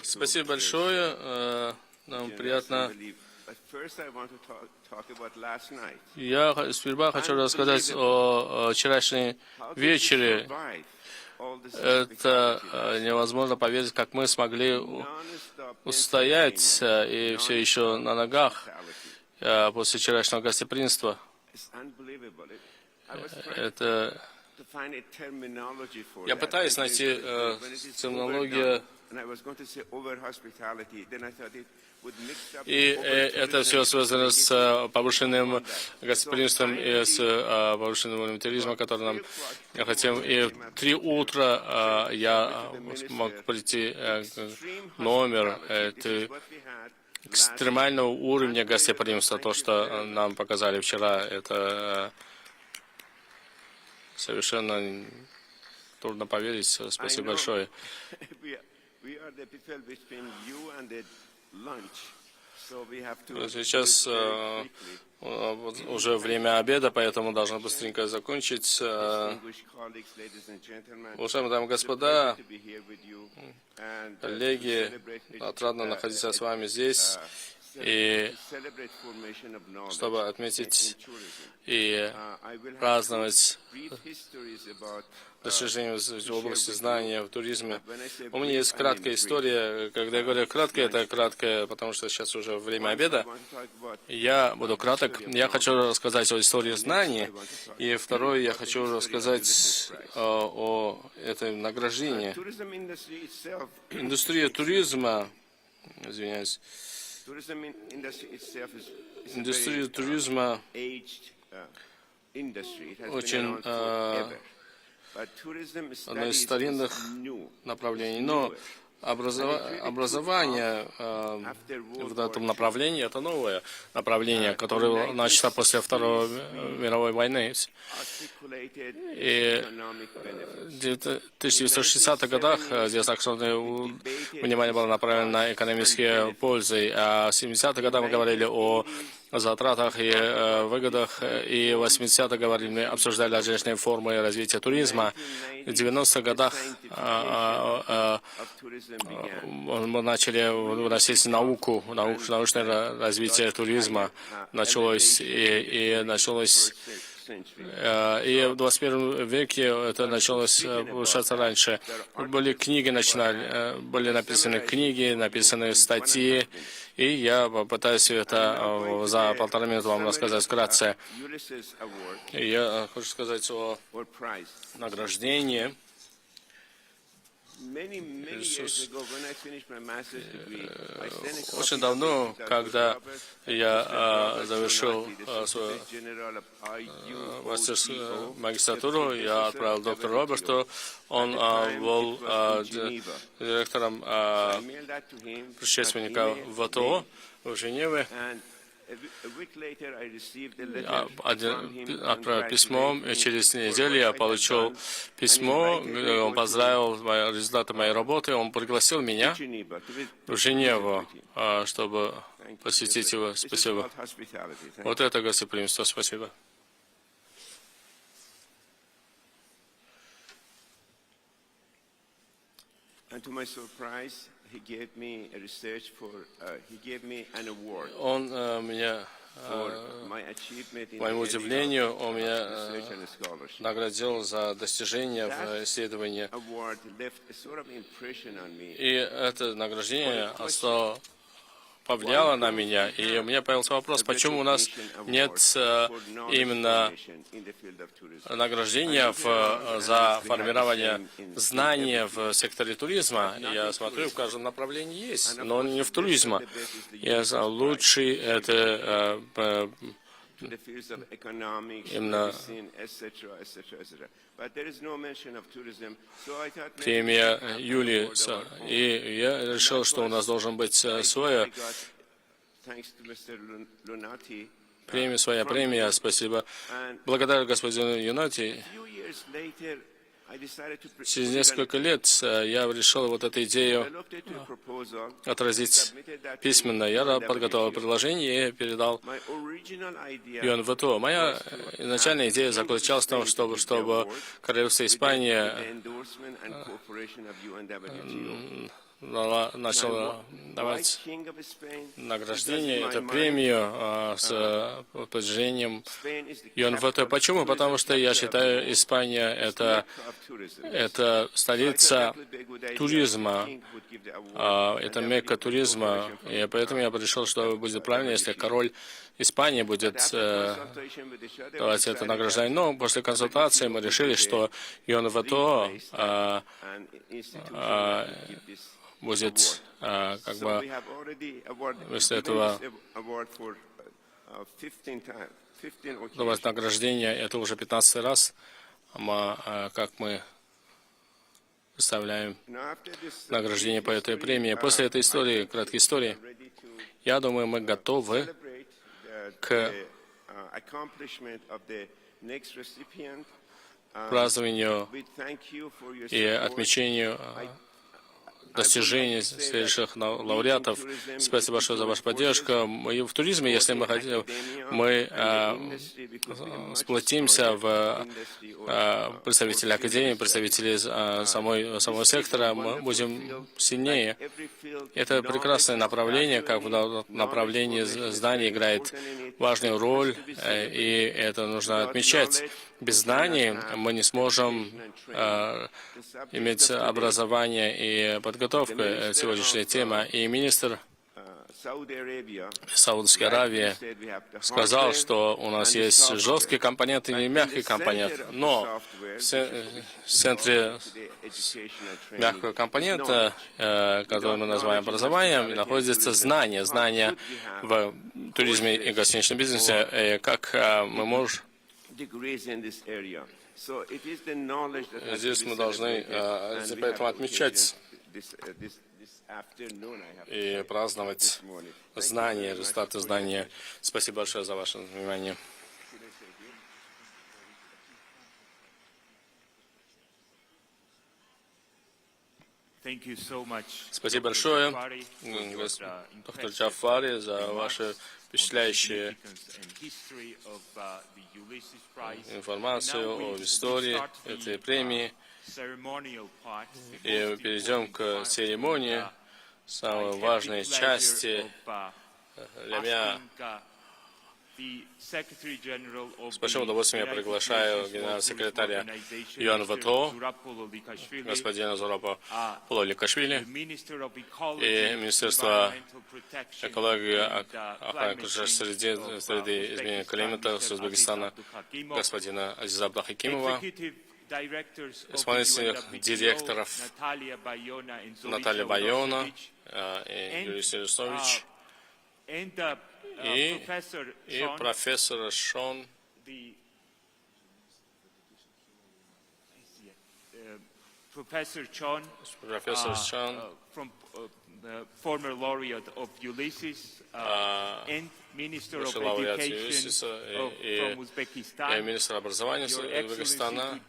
Спасибо большое. Нам приятно. Я сперва хочу рассказать о вчерашнем вечере. Это невозможно поверить, как мы смогли устоять и все еще на ногах после вчерашнего гостеприимства. Это... Я пытаюсь найти терминологию. И это все связано с повышенным гостеприимством и с повышенным уровнем туризма, который нам хотим. И в 3 утра я смог прийти номер. Это экстремального уровня гостеприимства, то, что нам показали вчера, это совершенно трудно поверить. Спасибо большое. Сейчас уже время обеда, поэтому должны быстренько закончить. Уважаемые дамы и господа, коллеги, отрадно находиться с вами здесь, и чтобы отметить и праздновать достижения в области знания в туризме. У меня есть краткая история. Когда я говорю краткая, это краткая, потому что сейчас уже время обеда. Я буду краток. Я хочу рассказать о истории знаний. И второе, я хочу рассказать о этом награждении. Индустрия туризма, извиняюсь, индустрия туризма очень одно из старинных направлений, но образование в этом направлении это новое направление, которое начато после Второй мировой войны. И в 1960-х годах здесь акционное внимание было направлено на экономические пользы, а в 70-х годах мы говорили о затратах и выгодах, и в 80-х говорили, обсуждали различные формы развития туризма. В 90-х годах мы начали выносить науку, научное развитие туризма началось, и в 21 веке это началось повышаться раньше. Были книги, были написаны книги, написаны статьи, и я попытаюсь это за 1,5 минуты вам рассказать вкратце. И я хочу сказать о награждении. Очень давно, когда я завершил свою магистратуру, я отправил доктору Роберту, он был директором предшественника ВТО в Женеве. Отправил письмо, и через неделю я получил письмо, он поздравил результаты моей работы, он пригласил меня в Женеву, чтобы посетить его. Спасибо. Вот это гостеприимство. Спасибо. Он меня, к моему удивлению, он меня наградил за достижения в исследовании. И это награждение повлияло на меня, и у меня появился вопрос, почему у нас нет именно награждения за формирование знаний в секторе туризма. Я смотрю, в каждом направлении есть, но не в туризме. Я знаю, лучший это именно премия Юли. И я решил, что у нас должен быть своя премия. Спасибо. Благодарю господину Юнати. Через несколько лет я решил вот эту идею отразить письменно. Я подготовил предложение и передал UNWTO. Моя изначальная идея заключалась в том, чтобы Королевство Испания начало давать награждение, это премию с подтверждением UNWTO. Почему? Потому что я считаю, Испания это столица туризма, это мекка туризма, и поэтому я решил, что будет правильно, если король Испании будет давать это награждение. Но после консультации мы решили, что UNWTO будет как бы вместо этого давать награждение. Это уже 15-й раз, как мы выставляем награждение по этой премии. После этой истории, краткой истории, я думаю, мы готовы к празднованию и отмечению достижений следующих лауреатов. Спасибо большое за вашу поддержку. И в туризме, если мы хотим, мы сплотимся в представители академии, представители самого сектора, мы будем сильнее. Это прекрасное направление, как в направлении знаний играет важную роль, и это нужно отмечать. Без знаний мы не сможем иметь образование и подготовку. Сегодняшняя тема. И министр Саудовской Аравии сказал, что у нас есть жесткий компонент и мягкий компонент. Но в центре мягкого компонента, который мы называем образованием, находится знание. Знание в туризме и гостиничном бизнесе. Как мы можем... Здесь мы должны поэтому отмечать и праздновать знания, результаты знания. Спасибо большое за ваше внимание. Спасибо большое, доктор Джафари, за ваши впечатляющие информацию о истории этой премии. И перейдем к церемонии, самой важной части для меня. С большим удовольствием я приглашаю генерального секретаря UNWTO, господина Зоропа Пололикашвили, и Министерства экологии, охраны среды и изменения климата с Узбекистана, господина Азиза Абдахакимова, исполнительных директоров Наталья Байона и Юрий Сересович, и профессор Шон, профессор Чон, former laureate of Ulysses and Minister of лауреат Education from Uzbekistan. И министр образования Узбекистана.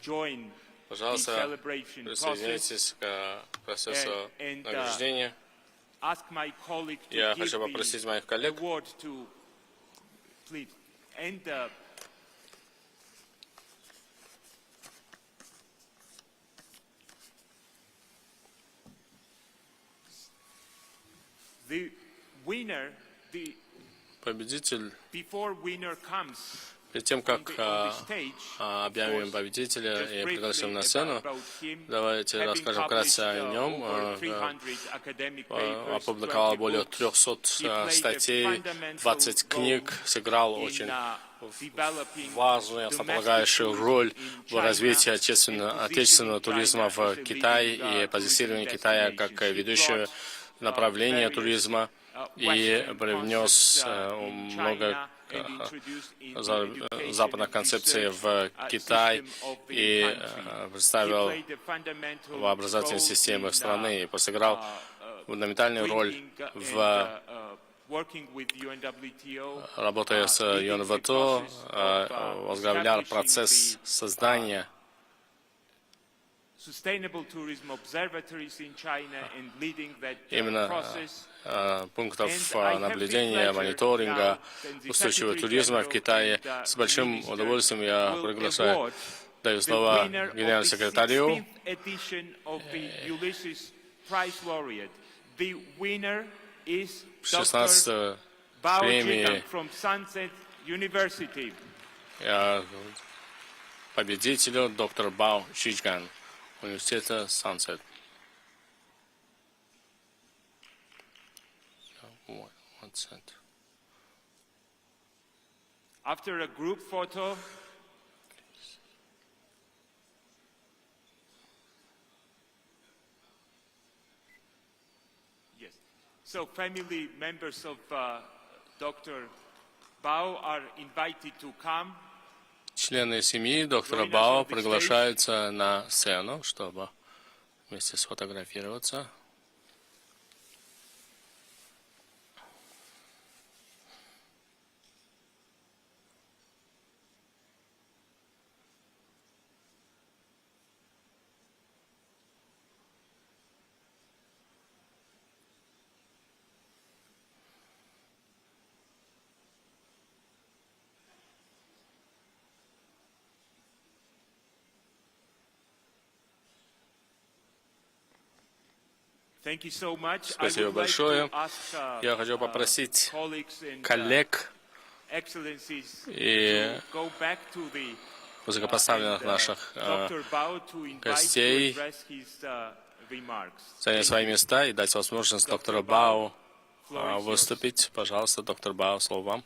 Пожалуйста, присоединяйтесь к процессу награждения. Я хочу попросить моих коллег победитель, перед тем, как объявим победителя и пригласим на сцену, давайте расскажем вкратце о нем. Опубликовал более 300 статей, 20 книг, сыграл очень важную, основополагающую роль в развитии отечественного туризма в Китае и позиционировании Китая как ведущего направления туризма, и привнес много западных концепций в Китай и представил в образовательной системе страны и сыграл фундаментальную роль в работая с UNWTO, возглавлял процесс создания sustainable tourism observatories in China and leading that именно process. пунктов наблюдения, мониторинга устойчивого туризма в Китае. С большим удовольствием я приглашаю, даю слово генеральному секретарю. 16 премии победителю доктор Бао Шичган университета Сансет. After a group photo, yes. So family members of Dr. Bao are invited to come. Члены семьи доктора Бао приглашаются на сцену, чтобы вместе сфотографироваться. Спасибо большое. Я хочу попросить коллег и высокопоставленных наших гостей занять свои места и дать возможность доктору Бао выступить. Пожалуйста, доктор Бао, слово вам.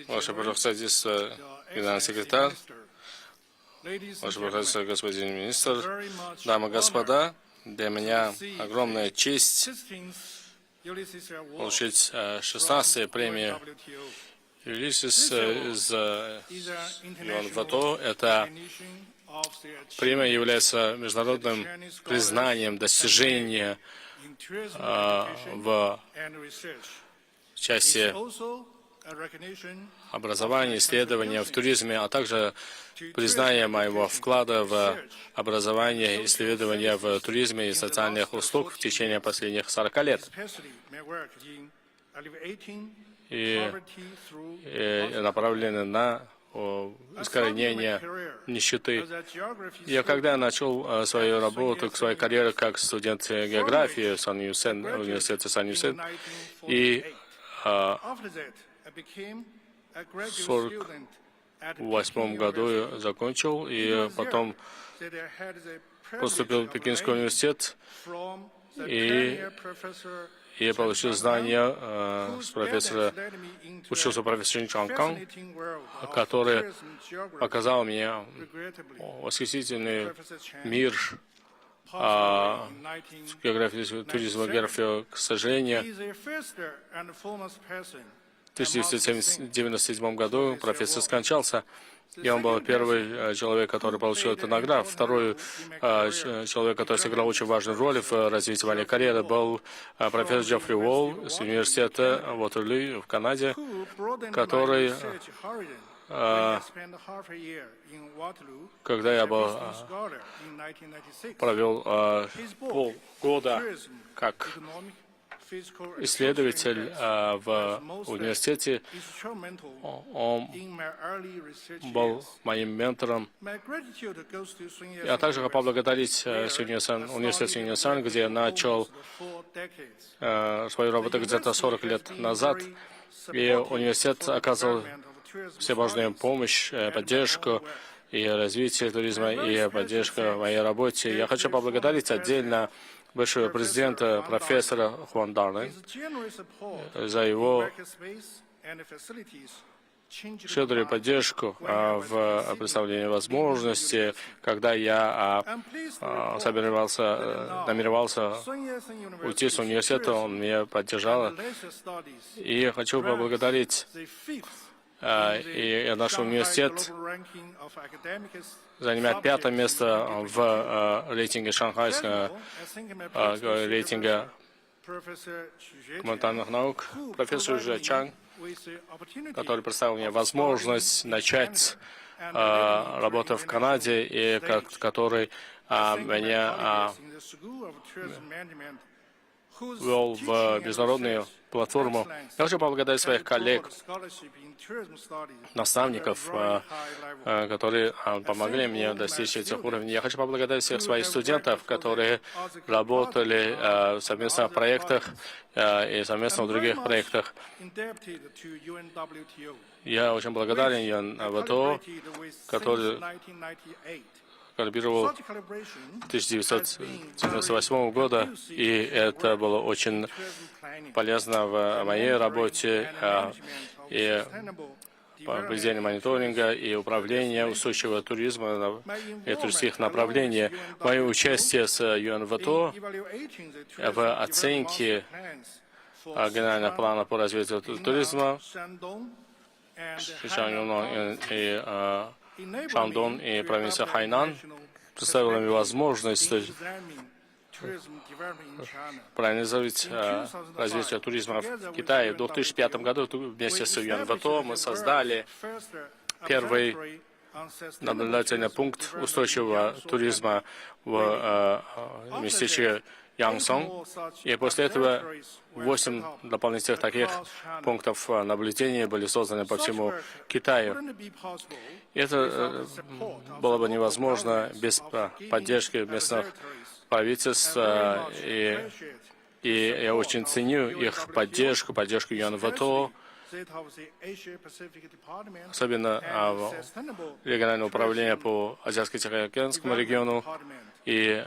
Ваше Превосходительство, генеральный секретарь, Ваше Превосходительство, господин министр, дамы и господа, для меня огромная честь получить 16-ю премию Ulysses из UNWTO. Эта премия является международным признанием достижения в части образования, исследования в туризме, а также признание моего вклада в образование, исследования в туризме и социальных услуг в течение последних 40 лет. И направлены на искоренение нищеты. Я когда начал свою работу, свою карьеру как студент географии в университете Сан-Юсен, и в 1948 году я закончил, и потом поступил в Пекинский университет, и я получил знания с профессора, учился у профессора Чан Кан, который показал мне восхитительный мир географии, туризма, географии. К сожалению, в 1997 году профессор скончался, и он был первый человек, который получил эту награду. Второй человек, который сыграл очень важную роль в развитии моей карьеры, был профессор Джеффри Уолл с университета Уотерлоо в Канаде, который, когда я провел полгода как исследователь в университете, он был моим ментором. Я также хочу поблагодарить университет Сюньясан, где я начал свою работу где-то 40 лет назад, и университет оказывал всевозможную помощь, поддержку и развитие туризма, и поддержку моей работе. Я хочу поблагодарить отдельно бывшего президента, профессора Хуан Дарна, за его щедрую поддержку в представлении возможности, когда я намеревался уйти с университета, он меня поддержал. И хочу поблагодарить и наш университет занимает 5-е место в рейтинге шанхайского рейтинга гуманитарных наук. Профессор Жэ Чанг, который представил мне возможность начать работу в Канаде, и который меня ввел в международную платформу. Я хочу поблагодарить своих коллег, наставников, которые помогли мне достичь этих уровней. Я хочу поблагодарить всех своих студентов, которые работали в совместных проектах и совместно в других проектах. Я очень благодарен UNWTO, который коллаборировал 1998 года, и это было очень полезно в моей работе и по проведению мониторинга и управления устойчивого туризма и туристических направлений. Мое участие с UNWTO в оценке генерального плана по развитию туризма и Шандон и провинция Хайнан представила мне возможность проанализировать развитие туризма в Китае. В 2005 году вместе с UNWTO мы создали первый наблюдательный пункт устойчивого туризма в местечке Янсон. И после этого 8 дополнительных таких пунктов наблюдения были созданы по всему Китаю. Это было бы невозможно без поддержки местных правительств, и я очень ценю их поддержку UNWTO, особенно региональное управление по Азиатско-Тихоокеанскому региону и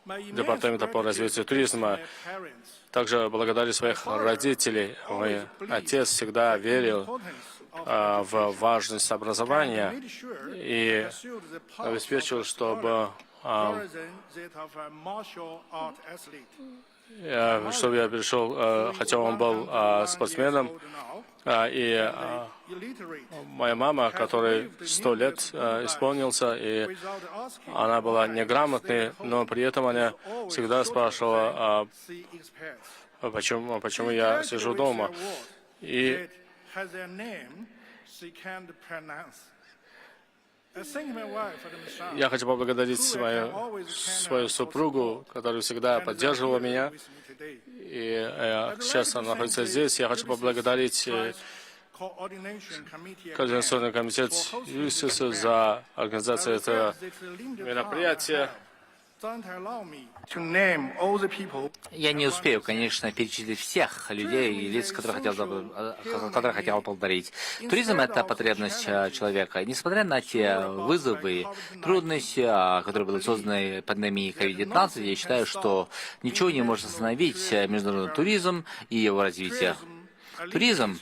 Департамента по развитию туризма. Также благодарю своих родителей. Мой отец всегда верил в важность образования и обеспечил, чтобы я пришел, хотя он был спортсменом, и моя мама, которой 100 лет исполнился, и она была неграмотной, но при этом она всегда спрашивала, почему я сижу дома. И я хочу поблагодарить свою супругу, которая всегда поддерживала меня. И сейчас она находится здесь. Я хочу поблагодарить Координационный комитет ЮСИС за организацию этого мероприятия. Я не успею, конечно, перечислить всех людей и лиц, которых хотел поблагодарить. Туризм — это потребность человека. И несмотря на те вызовы, трудности, которые были созданы пандемией COVID-19, я считаю, что ничего не может остановить международный туризм и его развитие. Туризм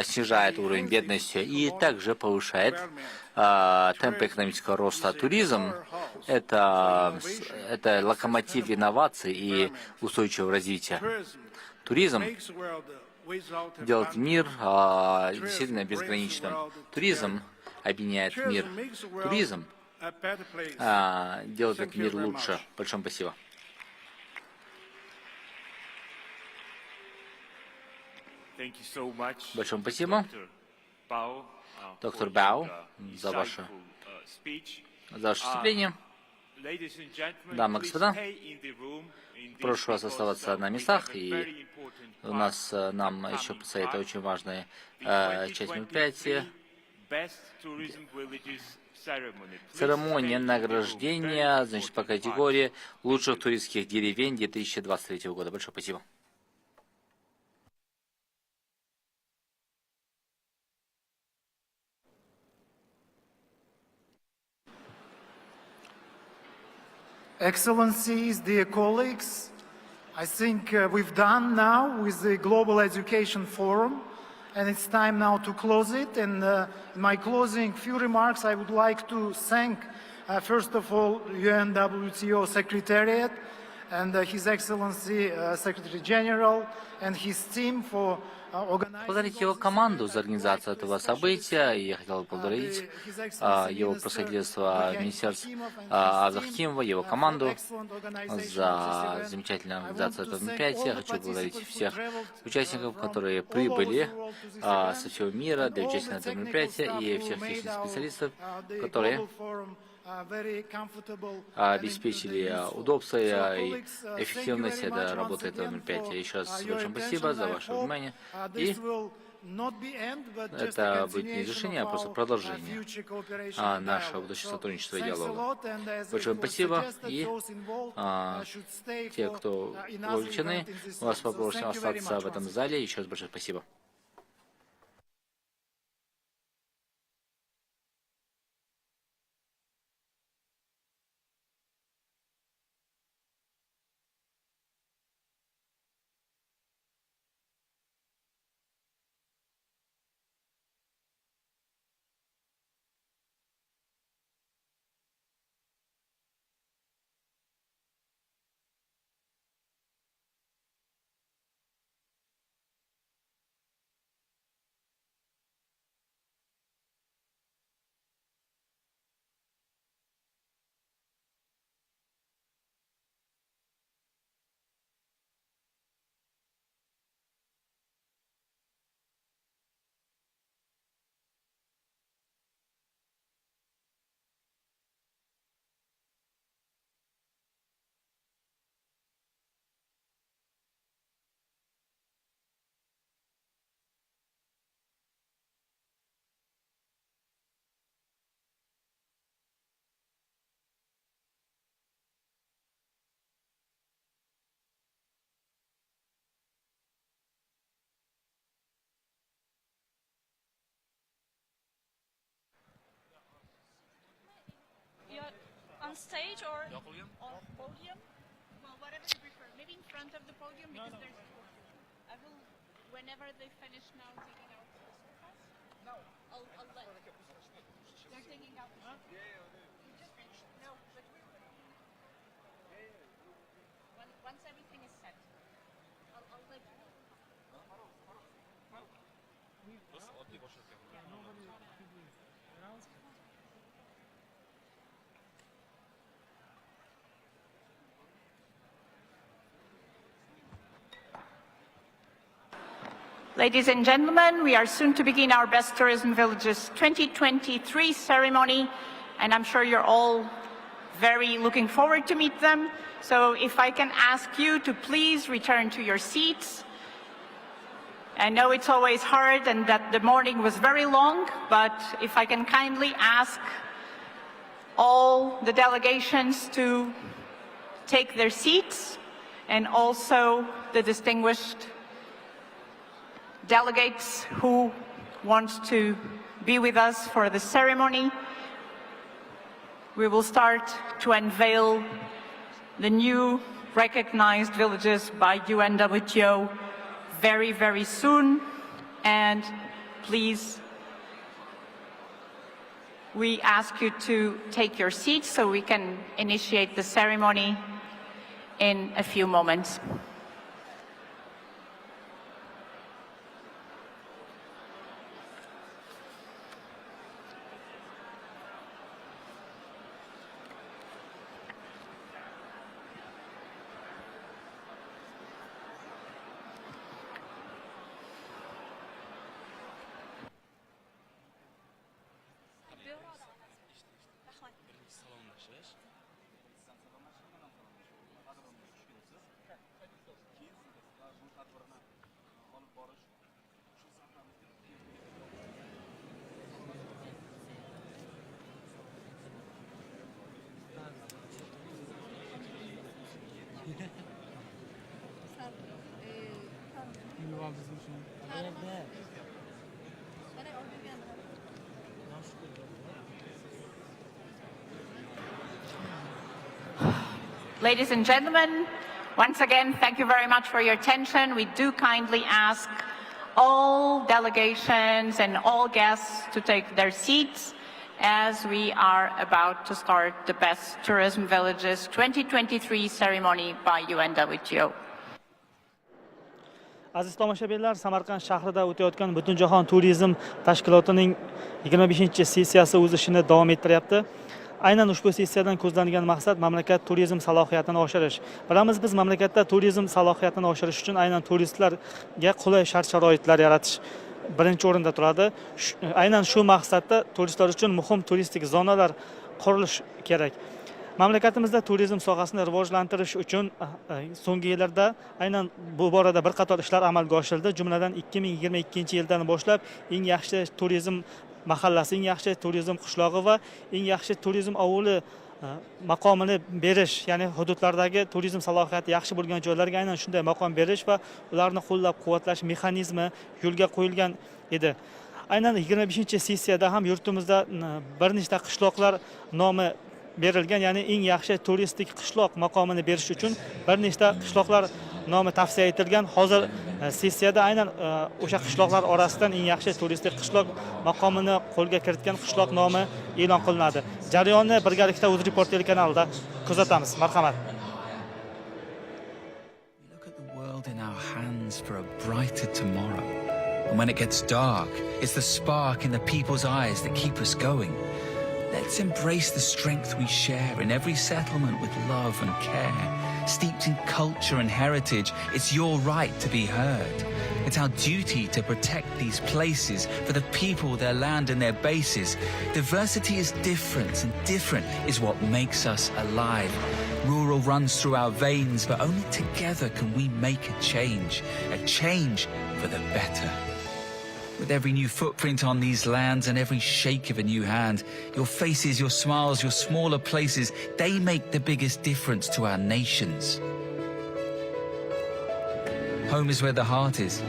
снижает уровень бедности и также повышает темпы экономического роста. Туризм — это локомотив инноваций и устойчивого развития. Туризм делает мир действительно безграничным. Туризм объединяет мир. Туризм делает этот мир лучше. Большое спасибо. Большое спасибо, доктор Бао, за ваше выступление. Дамы и господа, прошу вас оставаться на местах, и нам еще предстоит очень важная часть мероприятия. Церемония награждения, значит, по категории лучших туристских деревень 2023 года. Большое спасибо. Excellencies, dear colleagues, I think we've done now with the Global Education Forum, and it's time now to close it. And in my closing few remarks, I would like to thank, first of all, UNWTO Secretariat and His Excellency Secretary General and his team for organizing. Поблагодарить его команду за организацию этого события. И я хотел поблагодарить его превосходительство министерства Азахтимова, его команду за замечательную организацию этого мероприятия. Я хочу поблагодарить всех участников, которые прибыли со всего мира для участия в этом мероприятии, и всех технических специалистов, которые обеспечили удобство и эффективность работы этого мероприятия. Еще раз большое спасибо за ваше внимание. И это будет не завершение, а просто продолжение нашего будущего сотрудничества и диалога. Большое спасибо. И те, кто увлечены, вас попросим остаться в этом зале. Еще раз большое спасибо. On stage or on podium? Well, whatever you prefer. Maybe in front of the podium because there's. I will, whenever they finish now taking out the surface. No. I'll let. They're taking out the surface. You just finished? No, but we will. Once everything is set, I'll let you know. Ladies and gentlemen, we are soon to begin our Best Tourism Villages 2023 ceremony, and I'm sure you're all very looking forward to meet them. So if I can ask you to please return to your seats. I know it's always hard and that the morning was very long, but if I can kindly ask all the delegations to take their seats, and also the distinguished delegates who want to be with us for the ceremony. We will start to unveil the new recognized villages by UNWTO very, very soon. And please, we ask you to take your seats so we can initiate the ceremony in a few moments. Ladies and gentlemen, once again, thank you very much for your attention. We do kindly ask all delegations and all guests to take their seats. as we are about to start the Best Tourism Villages 2023 ceremony by UNWTO. Aziz tomoshabinlar, Samarqand shahrida o'tayotgan Butunjahon turizm tashkilotining 25-sessiyasi o'z ishini davom ettiryapti. Aynan ushbu sessiyadan ko'zlangan maqsad mamlakat turizm salohiyatini oshirish. Bilamiz, biz mamlakatda turizm salohiyatini oshirish uchun aynan turistlarga qulay shart-sharoitlar yaratish birinchi o'rinda turadi. Aynan shu maqsadda turistlar uchun muhim turistik zonalar qurilish kerak. Mamlakatimizda turizm sohasini rivojlantirish uchun so'nggi yillarda aynan bu borada bir qator ishlar amalga oshirildi. Jumladan 2022-yildan boshlab eng yaxshi turizm mahallasi, eng yaxshi turizm qishlog'i va eng yaxshi turizm ovuli maqomini berish, ya'ni hududlardagi turizm salohiyati yaxshi bo'lgan joylarga aynan shunday maqom berish va ularni qo'llab-quvvatlash mexanizmi yo'lga qo'yilgan edi. Aynan 25-sessiyada ham yurtimizda bir nechta qishloqlar nomi berilgan, ya'ni eng yaxshi turistik qishloq maqomini berish uchun bir nechta qishloqlar nomi tavsiya etilgan. Hozir sessiyada aynan o'sha qishloqlar orasidan eng yaxshi turistik qishloq maqomini qo'lga kiritgan qishloq nomi e'lon qilinadi. Jarayonni birgalikda UZREPORT telekanalida kuzatamiz. Marhamat. Look at the world in our hands for a brighter tomorrow. And when it gets dark, it's the spark in the people's eyes that keep us going. Let's embrace the strength we share in every settlement with love and care. Steeped in culture and heritage, it's your right to be heard. It's our duty to protect these places for the people, their land and their bases. Diversity is different, and different is what makes us alive. Rural runs through our veins, but only together can we make a change for the better. With every new footprint on these lands and every shake of a new hand, your faces, your smiles, your smaller places, they make the biggest difference to our nations. Home is where the heart is,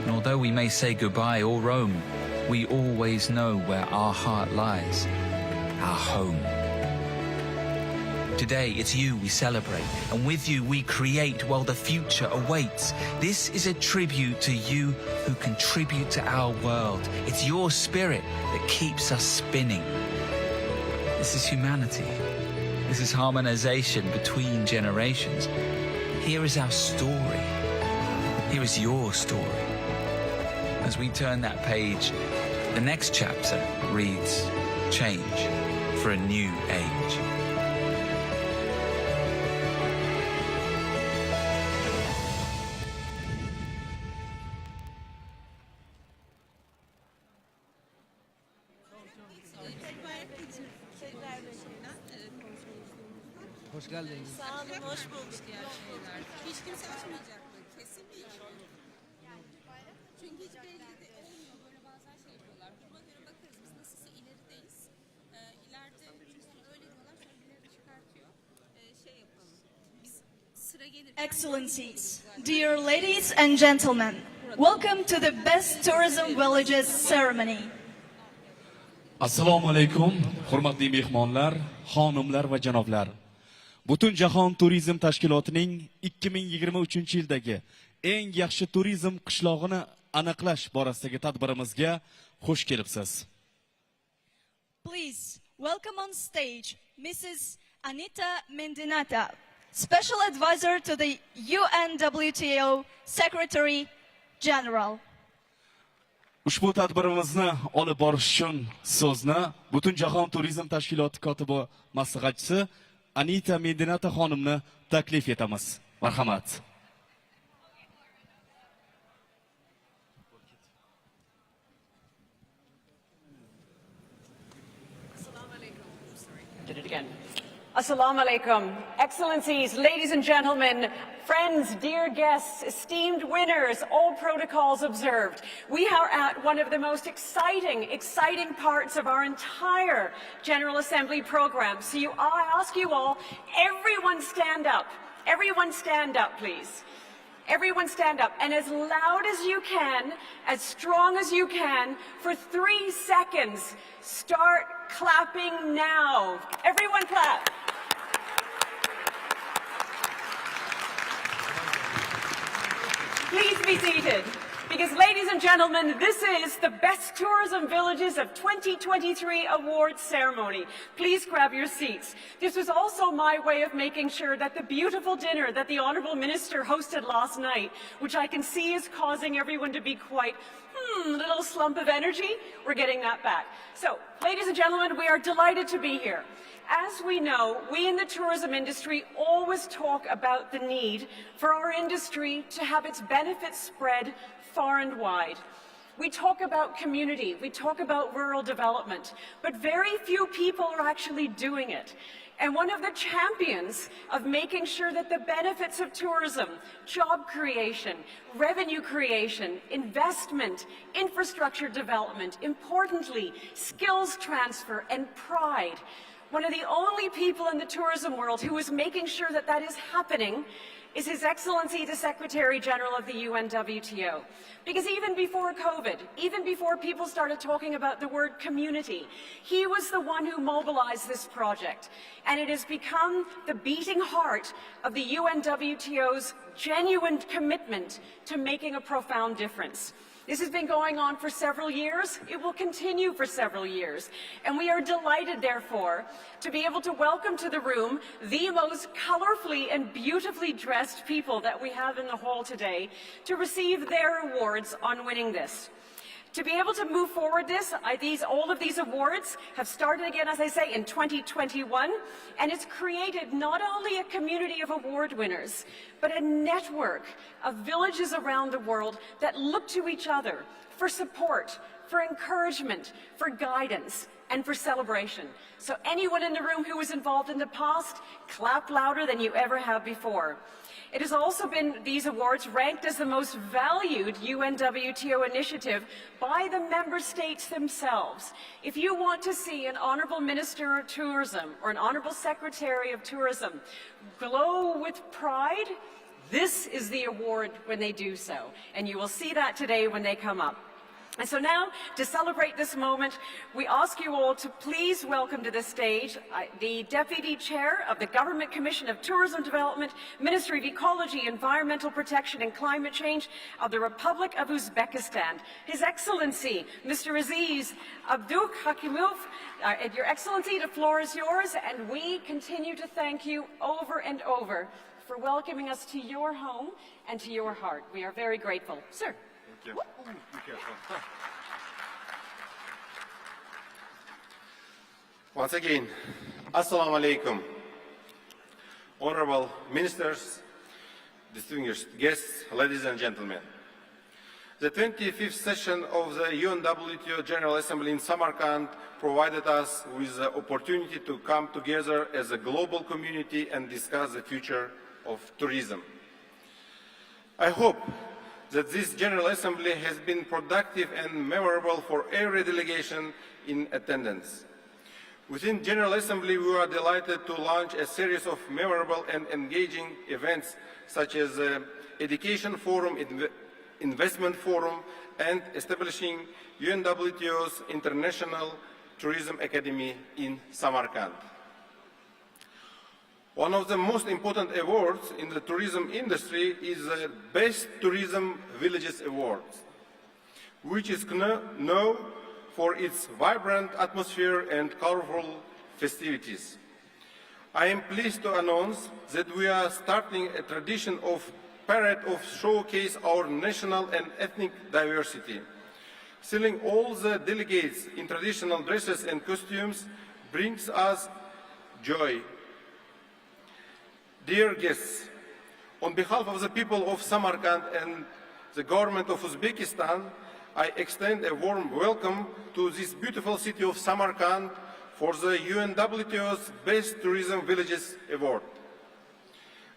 and although we may say goodbye or roam, we always know where our heart lies, our home. Today, it's you we celebrate, and with you we create while the future awaits. This is a tribute to you who contribute to our world. It's your spirit that keeps us spinning. This is humanity. This is harmonization between generations. Here is our story. Here is your story. As we turn that page, the next chapter reads, Change for a new age. Hoş geldiniz. Sağ olun, hoş bulduk. Hiç kimse açmayacak mı? Kesin mi? Çünkü hiç belli de olmuyor. Böyle bazen şey yapıyorlar. Buna göre bakarız. Biz nasılsa ilerideyiz. İleride öyle diyorlar. Sonra birileri çıkartıyor. Şey yapalım. Biz sıra gelir. Excellencies, dear ladies and gentlemen, welcome to the Best Tourism Villages ceremony. Assalomu alaykum, hurmatli mehmonlar, xonimlar va janoblar. Butunjahon turizm tashkilotining 2023-yildagi eng yaxshi turizm qishlog'ini aniqlash borasidagi tadbirimizga xush kelibsiz. Please welcome on stage Mrs. Anita Mendinata, Special Advisor to the UNWTO Secretary General. Ushbu tadbirimizni olib borish uchun so'zni Butunjahon turizm tashkiloti kotibi maslahatchisi Anita Mendinata xonimni taklif etamiz. Marhamat. Did it again. Assalamu alaikum. Excellencies, ladies and gentlemen, friends, dear guests, esteemed winners, all protocols observed. We are at one of the most exciting parts of our entire General Assembly program. So I ask you all, everyone stand up. Everyone stand up, please. Everyone stand up, and as loud as you can, as strong as you can, for 3 seconds. Start clapping now. Everyone clap. Please be seated. Because, ladies and gentlemen, this is the Best Tourism Villages of 2023 Awards ceremony. Please grab your seats. This was also my way of making sure that the beautiful dinner that the Honourable Minister hosted last night, which I can see is causing everyone to be quite, little slump of energy, we're getting that back. So, ladies and gentlemen, we are delighted to be here. As we know, we in the tourism industry always talk about the need for our industry to have its benefits spread far and wide. We talk about community, we talk about rural development, but very few people are actually doing it. And one of the champions of making sure that the benefits of tourism, job creation, revenue creation, investment, infrastructure development, importantly, skills transfer and pride, one of the only people in the tourism world who is making sure that that is happening is His Excellency the Secretary General of the UNWTO. Because even before COVID, even before people started talking about the word community, he was the one who mobilized this project. And it has become the beating heart of the UNWTO's genuine commitment to making a profound difference. This has been going on for several years. It will continue for several years. And we are delighted, therefore, to be able to welcome to the room the most colorfully and beautifully dressed people that we have in the hall today to receive their awards on winning this. To be able to move forward all of these awards have started again, as I say, in 2021, and it's created not only a community of award winners, but a network of villages around the world that look to each other for support, for encouragement, for guidance, and for celebration. So anyone in the room who was involved in the past, clap louder than you ever have before. It has also been, these awards, ranked as the most valued UNWTO initiative by the member states themselves. If you want to see an Honourable Minister of Tourism or an Honourable Secretary of Tourism glow with pride, this is the award when they do so. And you will see that today when they come up. And so now, to celebrate this moment, we ask you all to please welcome to the stage the Deputy Chair of the Government Commission of Tourism Development, Ministry of Ecology, Environmental Protection and Climate Change of the Republic of Uzbekistan, His Excellency, Mr. Aziz Abdul Hakimov. Your Excellency, the floor is yours, and we continue to thank you over and over for welcoming us to your home and to your heart. We are very grateful. Sir. Once again, Assalamu alaikum. Honorable ministers, distinguished guests, ladies and gentlemen. The 25th session of the UNWTO General Assembly in Samarkand provided us with the opportunity to come together as a global community and discuss the future of tourism. I hope that this General Assembly has been productive and memorable for every delegation in attendance. Within General Assembly, we are delighted to launch a series of memorable and engaging events such as Education Forum, Investment Forum, and establishing UNWTO's International Tourism Academy in Samarkand. One of the most important awards in the tourism industry is the Best Tourism Villages Award, which is known for its vibrant atmosphere and colorful festivities. I am pleased to announce that we are starting a tradition of parade of showcase our national and ethnic diversity. Seeing all the delegates in traditional dresses and costumes brings us joy. Dear guests, on behalf of the people of Samarkand and the government of Uzbekistan, I extend a warm welcome to this beautiful city of Samarkand for the UNWTO's Best Tourism Villages Award.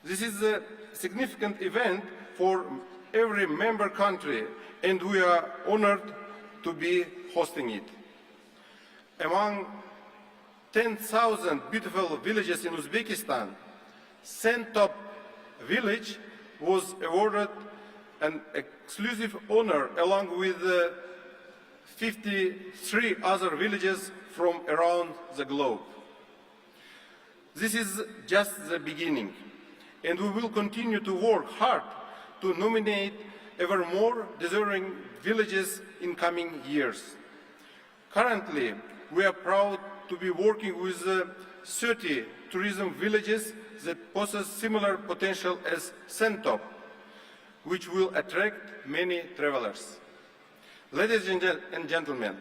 This is a significant event for every member country, and we are honored to be hosting it. Among 10,000 beautiful villages in Uzbekistan, Sentop village was awarded an exclusive honor along with 53 other villages from around the globe. This is just the beginning, and we will continue to work hard to nominate ever more deserving villages in coming years. Currently, we are proud to be working with 30 tourism villages that possess similar potential as Sentop, which will attract many travelers. Ladies and gentlemen,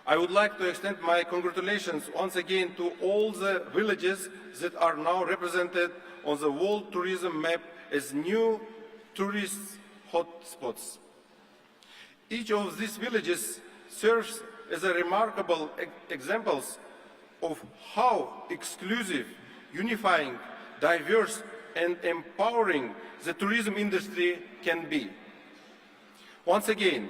I would like to extend my congratulations once again to all the villages that are now represented on the world tourism map as new tourist hotspots. Each of these villages serves as a remarkable examples of how exclusive, unifying, diverse, and empowering the tourism industry can be. Once again,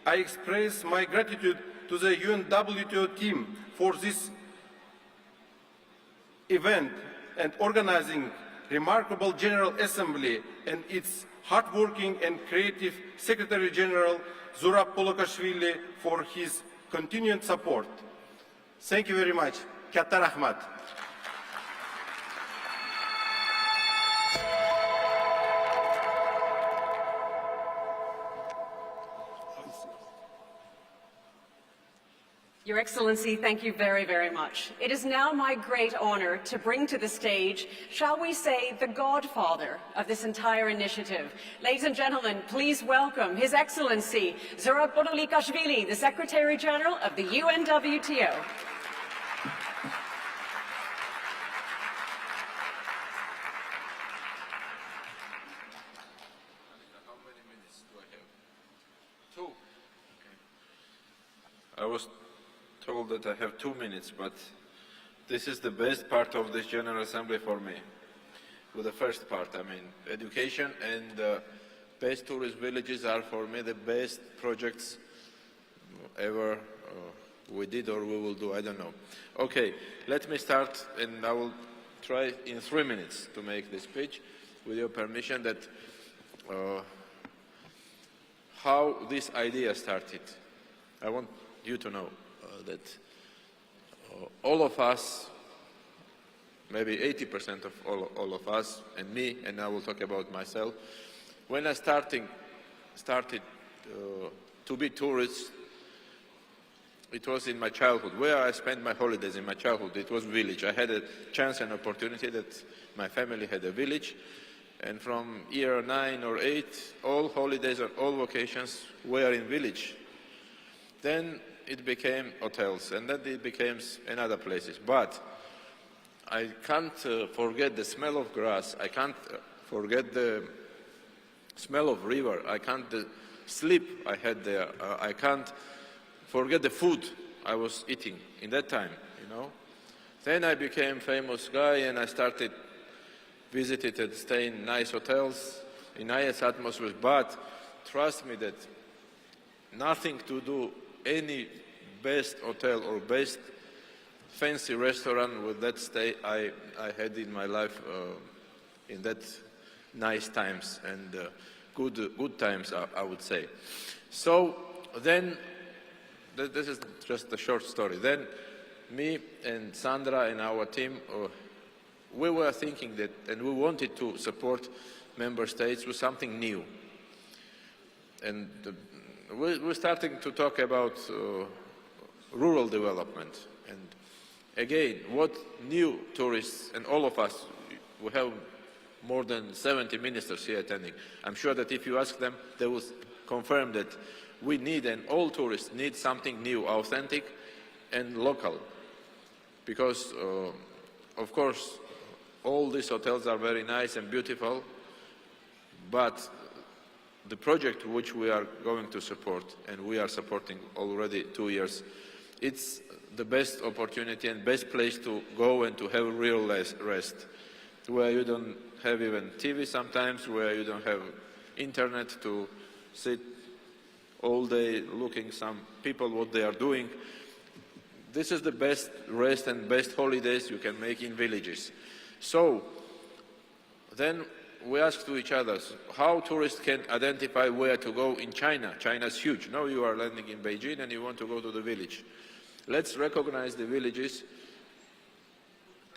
I express my gratitude to the UNWTO team for this event and organizing remarkable General Assembly and its hardworking and creative Secretary General Zurab Polokashvili for his continued support. Thank you very much. Katta rahmat. Your Excellency, thank you very, very much. It is now my great honor to bring to the stage, shall we say, the godfather of this entire initiative. Ladies and gentlemen, please welcome His Excellency Zurab Polokashvili, the Secretary General of the UNWTO. I was told that I have 2 minutes, but this is the best part of this General Assembly for me. With the first part, I mean, education and best tourist villages are for me the best projects ever we did or we will do, I don't know. Okay, let me start, and I will try in 3 minutes to make this speech, with your permission, that how this idea started. I want you to know that all of us, maybe 80% of all of us, and me, and I will talk about myself, when I started to be tourist, it was in my childhood. Where I spent my holidays in my childhood, it was village. I had a chance and opportunity that my family had a village, and from year 9 or 8, all holidays and all vacations were in village. Then it became hotels, and then it became another places. But I can't forget the smell of grass. I can't forget the smell of river. I can't sleep I had there. I can't forget the food I was eating in that time, you know. Then I became famous guy, and I started visited and staying in nice hotels, in nice atmospheres. But trust me that nothing to do any best hotel or best fancy restaurant with that stay I had in my life in that nice times and good times, I would say. So then, this is just a short story. Then me and Sandra and our team, we were thinking that, and we wanted to support member states with something new. And we're starting to talk about rural development. And again, what new tourists, and all of us, we have more than 70 ministers here attending. I'm sure that if you ask them, they will confirm that we need, and all tourists need, something new, authentic and local. Because, of course, all these hotels are very nice and beautiful, but the project which we are going to support, and we are supporting already 2 years, it's the best opportunity and best place to go and to have real rest, where you don't have even TV sometimes, where you don't have internet to sit all day looking some people what they are doing. This is the best rest and best holidays you can make in villages. So then we ask to each other how tourists can identify where to go in China. China is huge. Now you are landing in Beijing and you want to go to the village. Let's recognize the villages,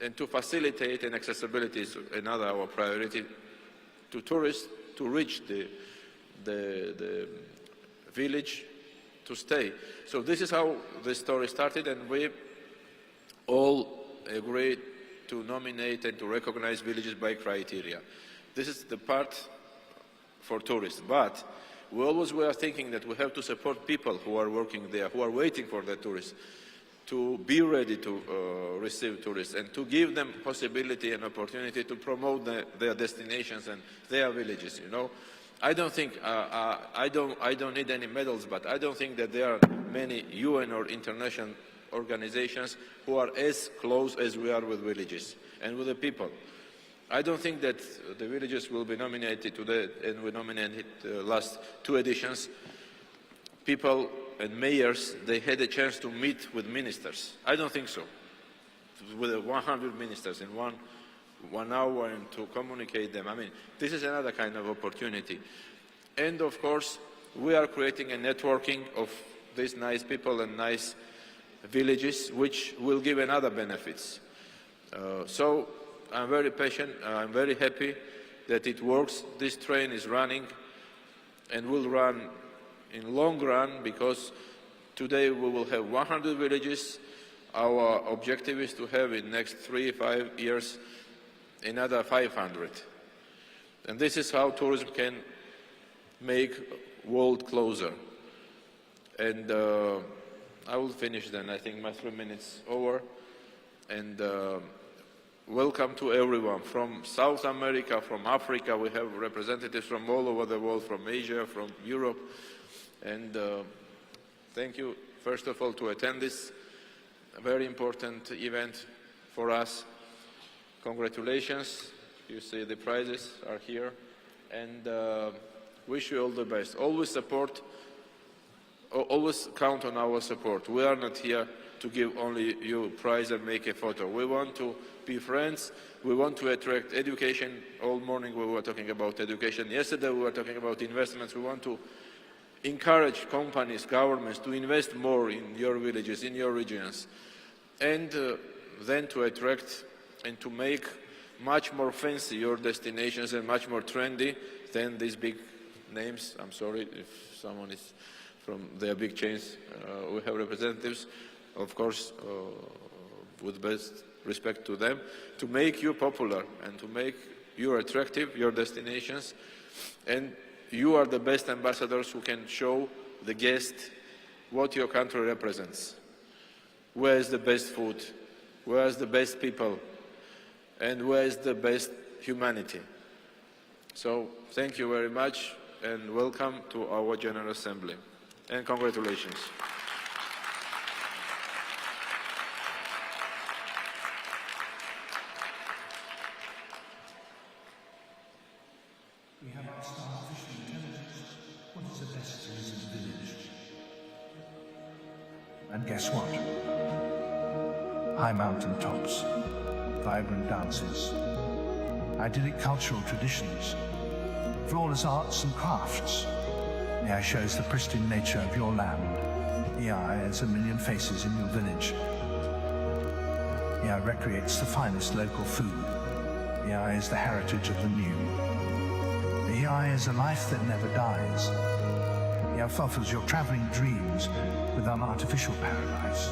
and to facilitate, and accessibility is another our priority, to tourists to reach the village to stay. So this is how the story started, and we all agreed to nominate and to recognize villages by criteria. This is the part for tourists, but we always were thinking that we have to support people who are working there, who are waiting for the tourists, to be ready to receive tourists and to give them possibility and opportunity to promote their destinations and their villages. You know, I don't think I don't need any medals, but I don't think that there are many UN or international organizations who are as close as we are with villages and with the people. I don't think that the villages will be nominated today, and we nominated last 2 editions. People and mayors, they had a chance to meet with ministers. I don't think so. With 100 ministers in one hour and to communicate them. I mean, this is another kind of opportunity. And of course, we are creating a networking of these nice people and nice villages, which will give another benefits. So I'm very patient, I'm very happy that it works. This train is running and will run in long run, because today we will have 100 villages. Our objective is to have in next 3-5 years another 500. And this is how tourism can make world closer. And I will finish then. I think my 3 minutes over. And welcome to everyone from South America, from Africa. We have representatives from all over the world, from Asia, from Europe. And thank you, first of all, to attend this very important event for us. Congratulations. You see the prizes are here. And wish you all the best. Always support, always count on our support. We are not here to give only you a prize and make a photo. We want to be friends. We want to attract education. All morning we were talking about education. Yesterday we were talking about investments. We want to encourage companies, governments to invest more in your villages, in your regions, and then to attract and to make much more fancy your destinations and much more trendy than these big names. I'm sorry if someone is from their big chains. We have representatives, of course, with best respect to them, to make you popular and to make you attractive, your destinations. And you are the best ambassadors who can show the guest what your country represents. Where is the best food? Where is the best people? And where is the best humanity? So thank you very much and welcome to our General Assembly. And congratulations. We have asked artificial intelligence what is the best tourism village. And guess what? High mountain tops, vibrant dances, idyllic cultural traditions, flawless arts and crafts. AI shows the pristine nature of your land. AI has a million faces in your village. AI recreates the finest local food. AI is the heritage of the new. AI is a life that never dies. AI fulfills your traveling dreams with an artificial paradise.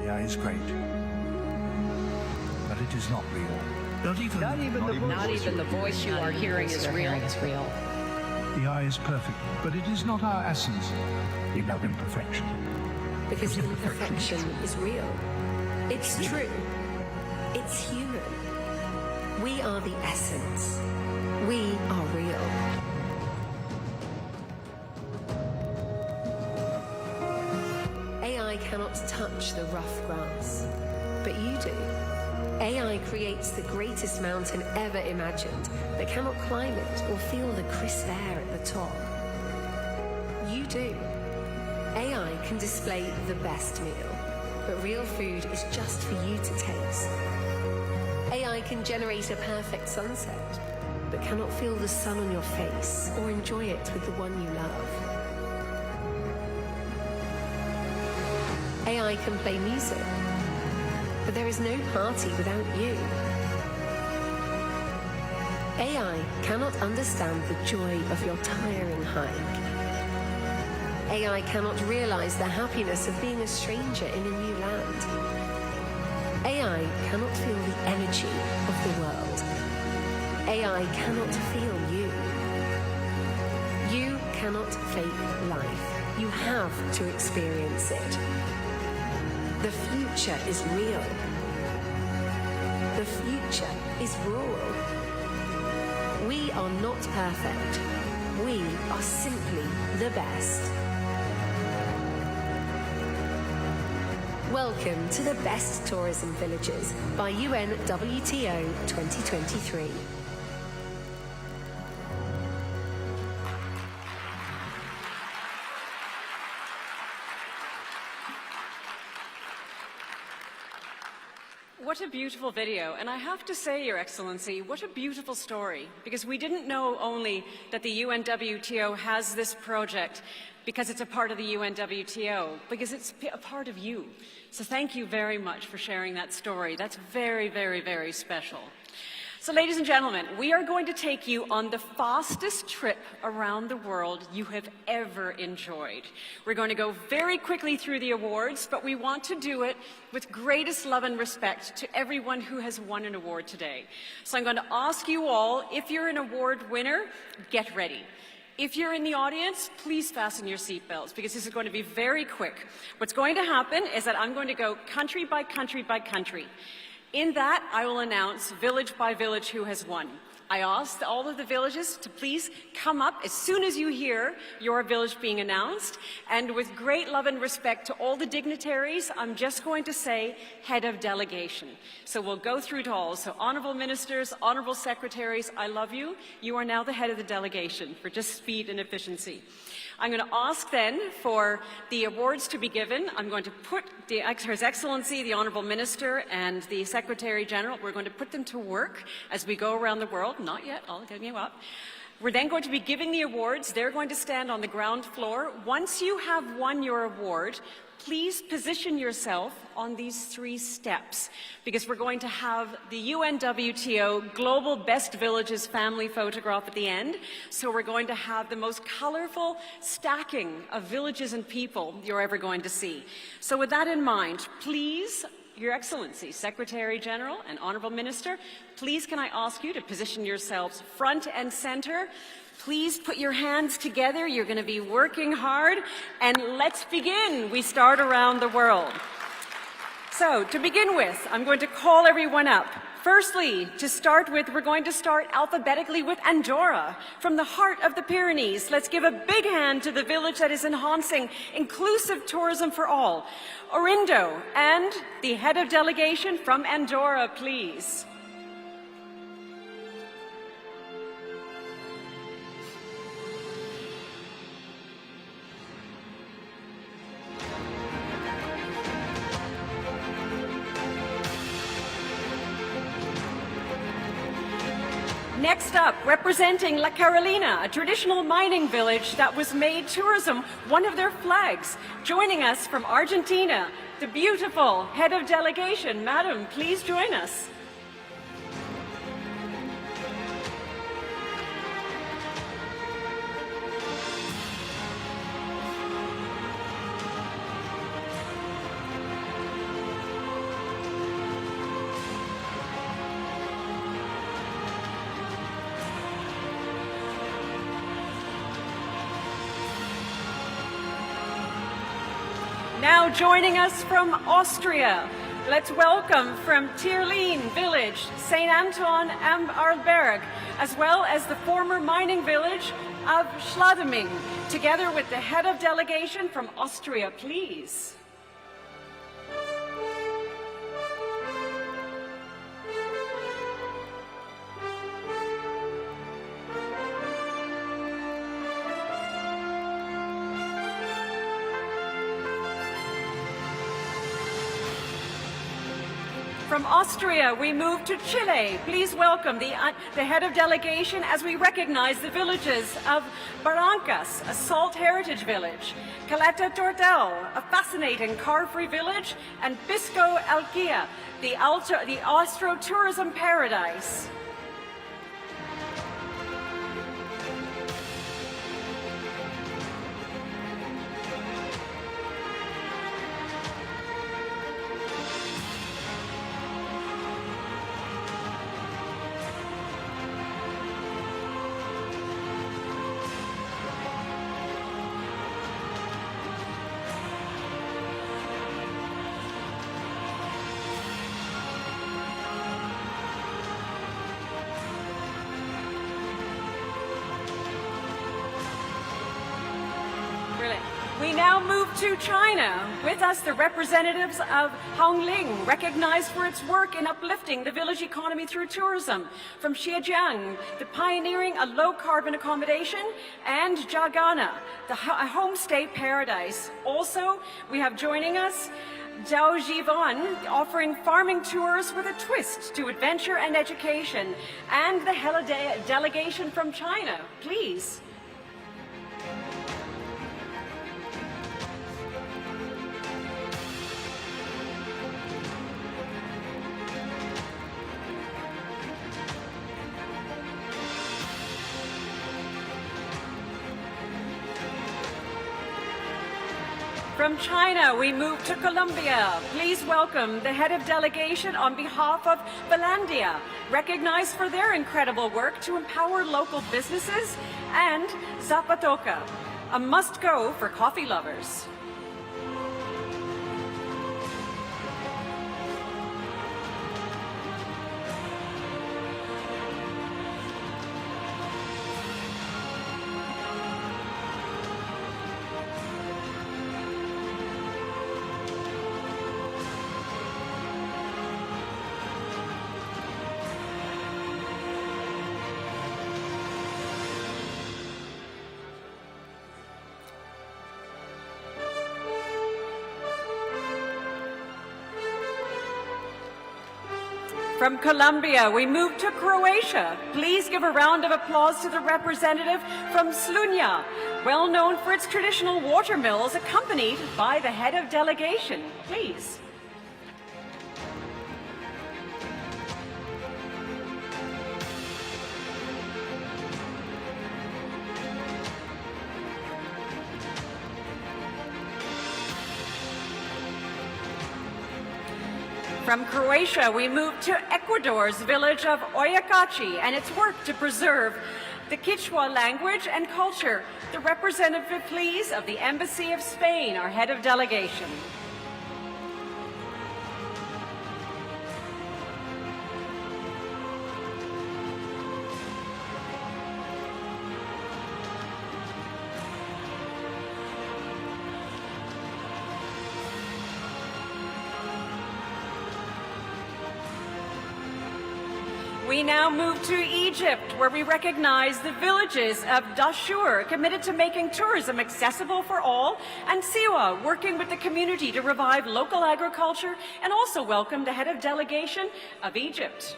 AI is great, but it is not real. Not even the voice you are hearing is real. The eye is perfect, but it is not our essence. We love imperfection. Because imperfection is real. It's true. It's human. We are the essence. We are real. AI cannot touch the rough grass, but you do. AI creates the greatest mountain ever imagined, but cannot climb it or feel the crisp air at the top. You do. AI can display the best meal, but real food is just for you to taste. AI can generate a perfect sunset, but cannot feel the sun on your face or enjoy it with the one you love. AI can play music, but there is no party without you. AI cannot understand the joy of your tiring hike. AI cannot realize the happiness of being a stranger in a new land. AI cannot feel the energy of the world. AI cannot feel you. You cannot fake life. You have to experience it. The future is real. The future is rural. We are not perfect. We are simply the best. Welcome to the Best Tourism Villages by UNWTO 2023. What a beautiful video. And I have to say, Your Excellency, what a beautiful story. Because we didn't know only that the UNWTO has this project because it's a part of the UNWTO, because it's a part of you. So thank you very much for sharing that story. That's very, very, very special. So ladies and gentlemen, we are going to take you on the fastest trip around the world you have ever enjoyed. We're going to go very quickly through the awards, but we want to do it with greatest love and respect to everyone who has won an award today. So I'm going to ask you all, if you're an award winner, get ready. If you're in the audience, please fasten your seatbelts because this is going to be very quick. What's going to happen is that I'm going to go country by country by country. In that, I will announce village by village who has won. I asked all of the villages to please come up as soon as you hear your village being announced. And with great love and respect to all the dignitaries, I'm just going to say head of delegation. So we'll go through it all. So honorable ministers, honorable secretaries, I love you. You are now the head of the delegation for just speed and efficiency. I'm going to ask then for the awards to be given. I'm going to put His Excellency, the Honourable Minister and the Secretary General, we're going to put them to work as we go around the world. Not yet, I'll give you up. We're then going to be giving the awards. They're going to stand on the ground floor. Once you have won your award, please position yourself on these 3 steps because we're going to have the UNWTO Global Best Villages family photograph at the end. So we're going to have the most colorful stacking of villages and people you're ever going to see. So with that in mind, please, Your Excellency, Secretary General and Honorable Minister, please can I ask you to position yourselves front and center. Please put your hands together. You're going to be working hard. And let's begin. We start around the world. So to begin with, I'm going to call everyone up. Firstly, to start with, we're going to start alphabetically with Andorra. From the heart of the Pyrenees, let's give a big hand to the village that is enhancing inclusive tourism for all. Orindo, and the head of delegation from Andorra, please. Next up, representing La Carolina, a traditional mining village that was made tourism one of their flags. Joining us from Argentina, the beautiful head of delegation. Madam, please join us. Now joining us from Austria, let's welcome from Tierlin village, St. Anton am Arlberg, as well as the former mining village of Schladming, together with the head of delegation from Austria, please. From Austria, we move to Chile. Please welcome the head of delegation as we recognize the villages of Barrancas, a salt heritage village, Caleta Tortel, a fascinating car-free village, and Pisco Alquia, the Austro tourism paradise. We now move to China. With us, the representatives of Hongling, recognized for its work in uplifting the village economy through tourism. From Xinjiang, the pioneering a low-carbon accommodation, and Jagana, the homestay paradise. Also, we have joining us Zhao Jivan, offering farming tours with a twist to adventure and education, and the delegation from China. Please. From China, we move to Colombia. Please welcome the head of delegation on behalf of Finlandia, recognized for their incredible work to empower local businesses, and Zapatoca, a must-go for coffee lovers. From Colombia, we move to Croatia. Please give a round of applause to the representative from Slunja, well known for its traditional water mills, accompanied by the head of delegation. Please. From Croatia, we move to Ecuador's village of Oyacachi and its work to preserve the Quechua language and culture. The representative, please, of the Embassy of Spain, our head of delegation. We now move to Egypt, where we recognize the villages of Dashur, committed to making tourism accessible for all, and Siwa, working with the community to revive local agriculture, and also welcome the head of delegation of Egypt.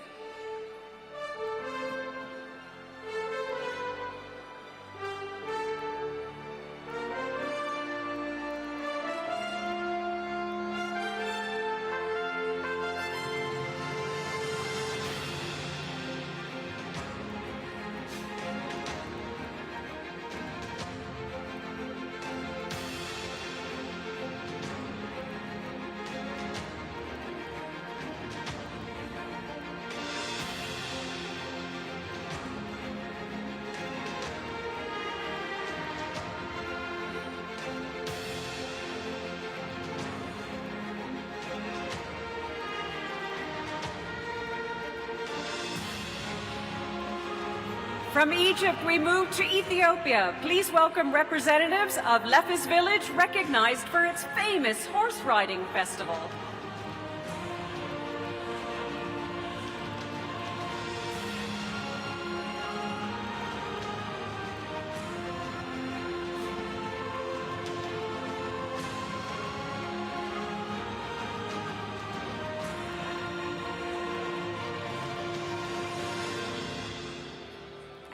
From Egypt, we move to Ethiopia. Please welcome representatives of Lefis village, recognized for its famous horse riding festival.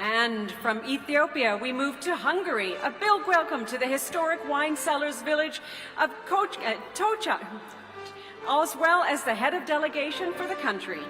And from Ethiopia, we move to Hungary. A big welcome to the historic wine cellars village of Tocha, as well as the head of delegation for the country.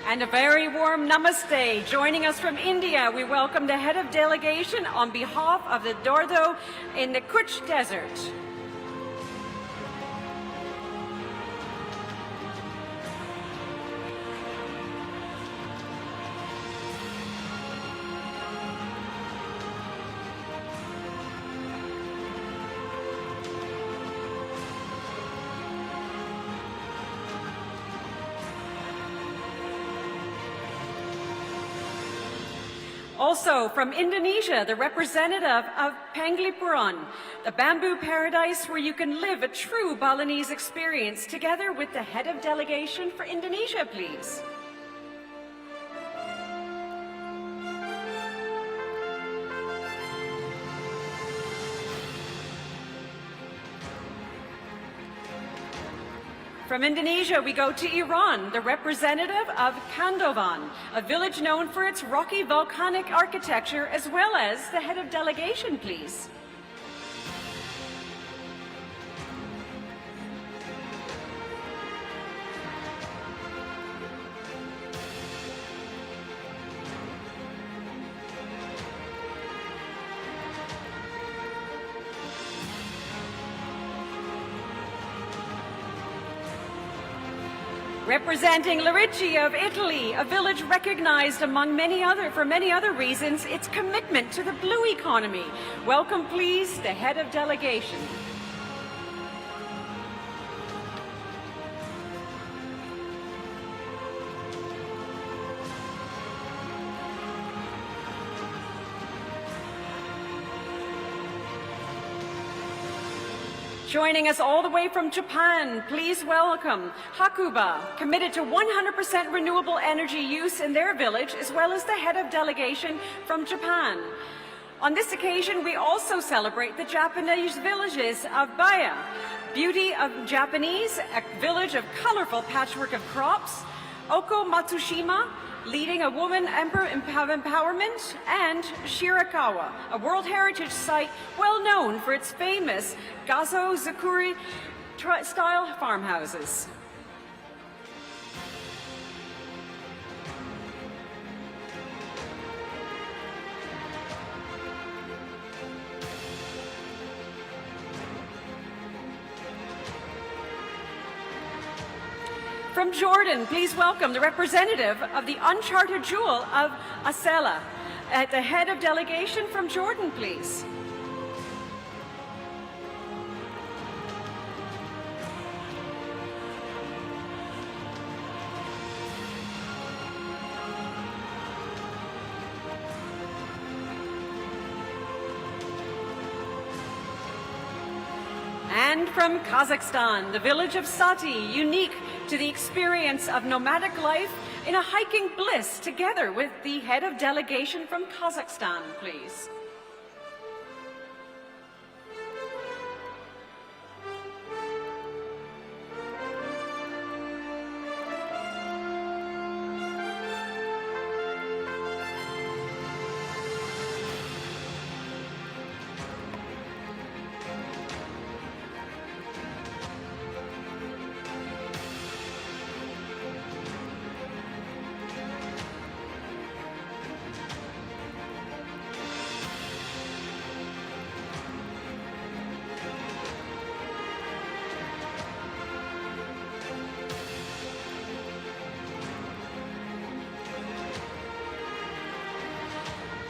And a very warm namaste. Joining us from India, we welcome the head of delegation on behalf of the Dordo in the Kutch Desert. Also from Indonesia, the representative of Penglipuran, the bamboo paradise where you can live a true Balinese experience, together with the head of delegation for Indonesia, please. From Indonesia, we go to Iran, the representative of Kandovan, a village known for its rocky volcanic architecture, as well as the head of delegation, please. Representing Lerici of Italy, a village recognized among for many other reasons, its commitment to the blue economy. Welcome, please, the head of delegation. Joining us all the way from Japan, please welcome Hakuba, committed to 100% renewable energy use in their village, as well as the head of delegation from Japan. On this occasion, we also celebrate the Japanese villages of Baya, Beauty of Japanese, a village of colorful patchwork of crops, Oko Matsushima, leading a woman empowerment, and Shirakawa, a World Heritage Site well known for its famous Gazo Zakuri style farmhouses. From Jordan, please welcome the representative of the uncharted jewel of Asela. At the head of delegation from Jordan, please. And from Kazakhstan, the village of Sati, unique to the experience of nomadic life in a hiking bliss, together with the head of delegation from Kazakhstan, please.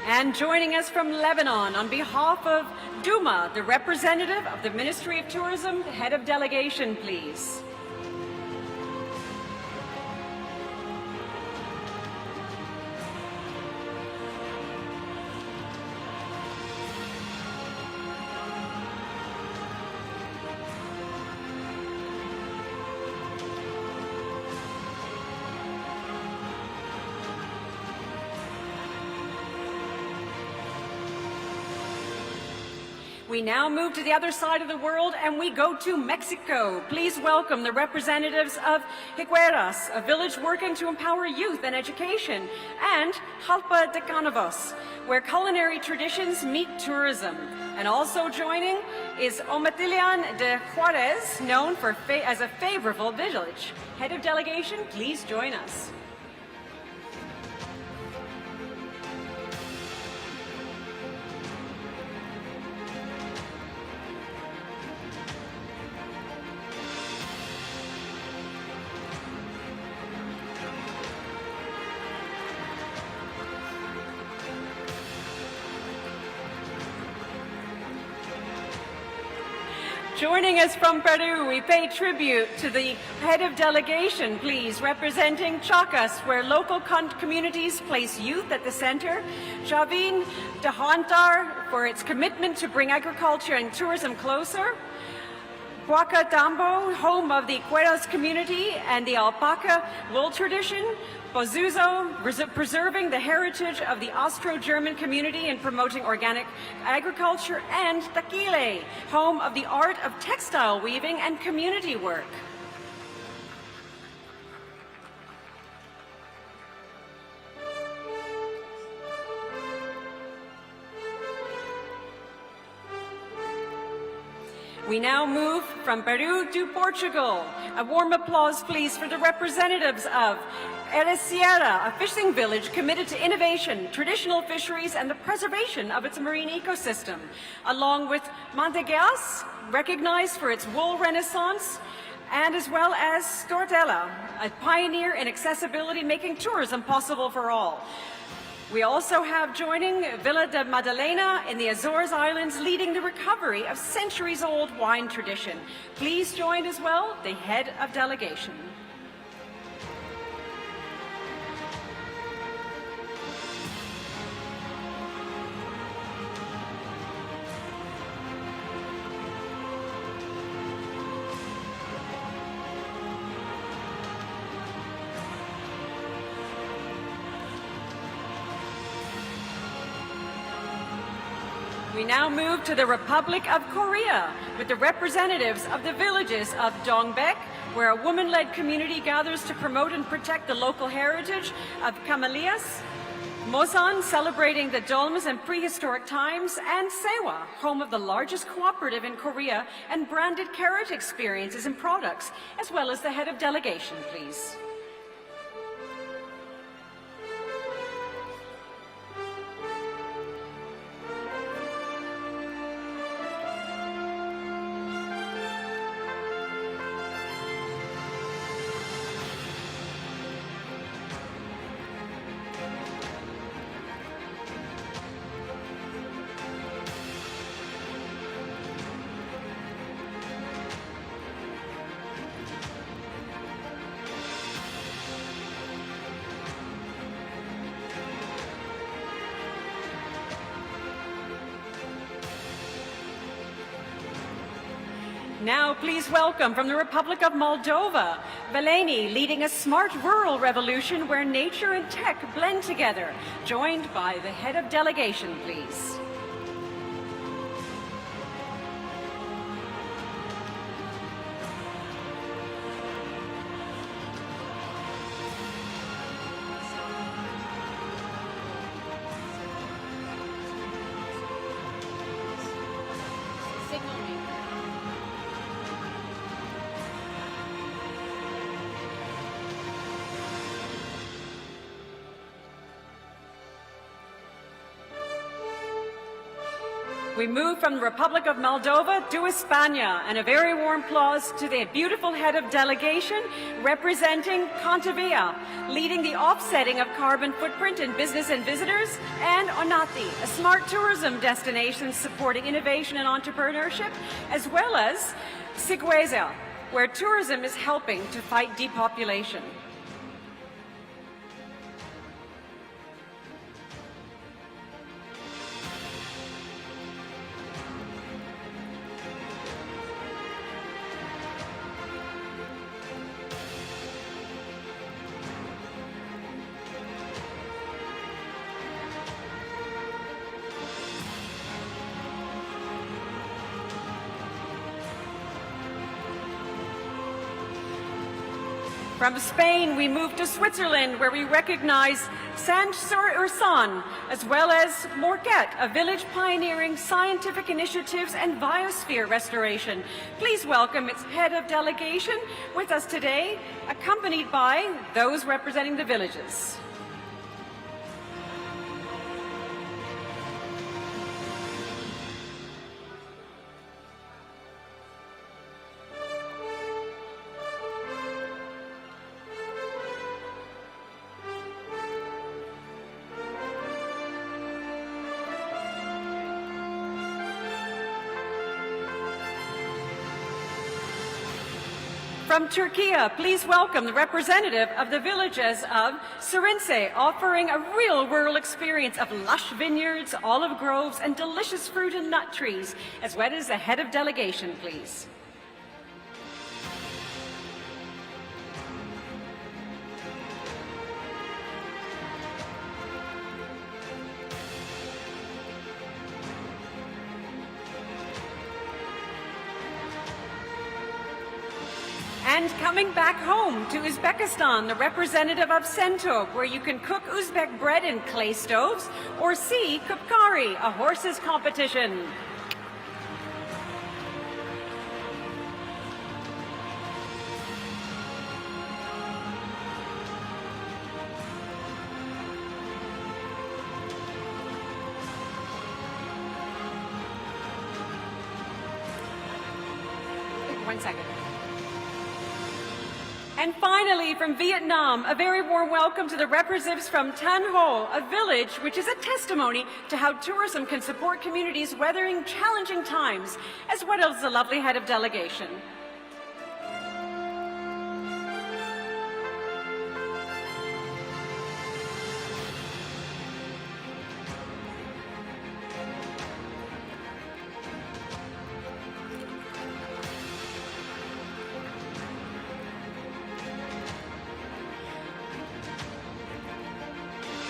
And joining us from Lebanon, on behalf of Duma, the representative of the Ministry of Tourism, head of delegation, please. We now move to the other side of the world and we go to Mexico. Please welcome the representatives of Higueras, a village working to empower youth and education, and Jalpa de Canavos, where culinary traditions meet tourism. And also joining is Omatilian de Juarez, known as a favorable village. Head of delegation, please join us. Joining us from Peru, we pay tribute to the head of delegation, please, representing Chacas, where local communities place youth at the center. Javin Dehantar, for its commitment to bring agriculture and tourism closer. Huacatambo, home of the Cueras community and the alpaca wool tradition. Bozuzo, preserving the heritage of the Austro-German community and promoting organic agriculture. And Taquile, home of the art of textile weaving and community work. We now move from Peru to Portugal. A warm applause, please, for the representatives of Ericeira, a fishing village committed to innovation, traditional fisheries, and the preservation of its marine ecosystem, along with Mantegueas, recognized for its wool renaissance, and as well as Stortella, a pioneer in accessibility, making tourism possible for all. We also have joining Villa de Madalena in the Azores Islands, leading the recovery of centuries-old wine tradition. Please join as well the head of delegation. We now move to the Republic of Korea with the representatives of the villages of Dongbek, where a woman-led community gathers to promote and protect the local heritage of Kamalias, Mosan, celebrating the dolmens and prehistoric times, and Sewa, home of the largest cooperative in Korea and branded carrot experiences and products, as well as the head of delegation, please. Now, please welcome from the Republic of Moldova, Veleni, leading a smart rural revolution where nature and tech blend together, joined by the head of delegation, please. We move from the Republic of Moldova to España, and a very warm applause to the beautiful head of delegation representing Contavia, leading the offsetting of carbon footprint in business and visitors, and Onati, a smart tourism destination supporting innovation and entrepreneurship, as well as Sigueza, where tourism is helping to fight depopulation. From Spain, we move to Switzerland, where we recognize Sant-sur-Ursan, as well as Morquette, a village pioneering scientific initiatives and biosphere restoration. Please welcome its head of delegation with us today, accompanied by those representing the villages. From Turkey, please welcome the representative of the villages of Serince, offering a real rural experience of lush vineyards, olive groves, and delicious fruit and nut trees, as well as the head of delegation, please. And coming back home to Uzbekistan, the representative of Sentok, where you can cook Uzbek bread in clay stoves, or see Kupkari, a horses competition. One second. And finally, from Vietnam, a very warm welcome to the representatives from Tan Ho, a village which is a testimony to how tourism can support communities weathering challenging times, as well as the lovely head of delegation.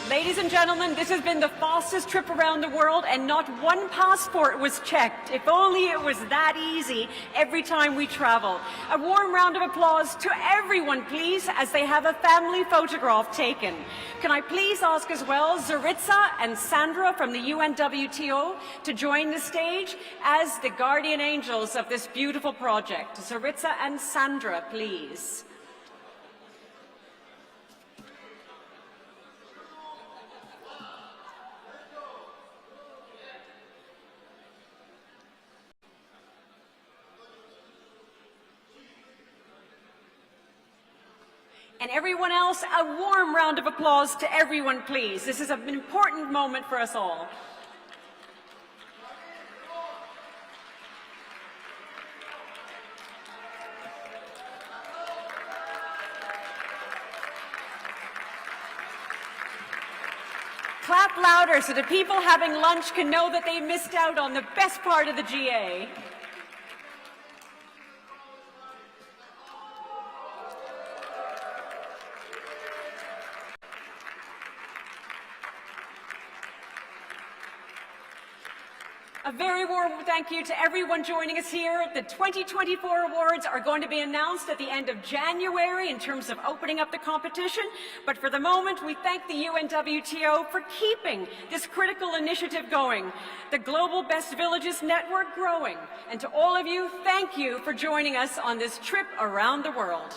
Ladies and gentlemen, this has been the fastest trip around the world, and not one passport was checked. If only it was that easy every time we travel. A warm round of applause to everyone, please, as they have a family photograph taken. Can I please ask as well Zaritza and Sandra from the UNWTO to join the stage as the guardian angels of this beautiful project. Zaritza and Sandra, please. And everyone else, a warm round of applause to everyone, please. This is an important moment for us all. Clap louder so the people having lunch can know that they missed out on the best part of the GA. A very warm thank you to everyone joining us here. The 2024 awards are going to be announced at the end of January in terms of opening up the competition. But for the moment, we thank the UNWTO for keeping this critical initiative going, the Global Best Villages Network growing. And to all of you, thank you for joining us on this trip around the world.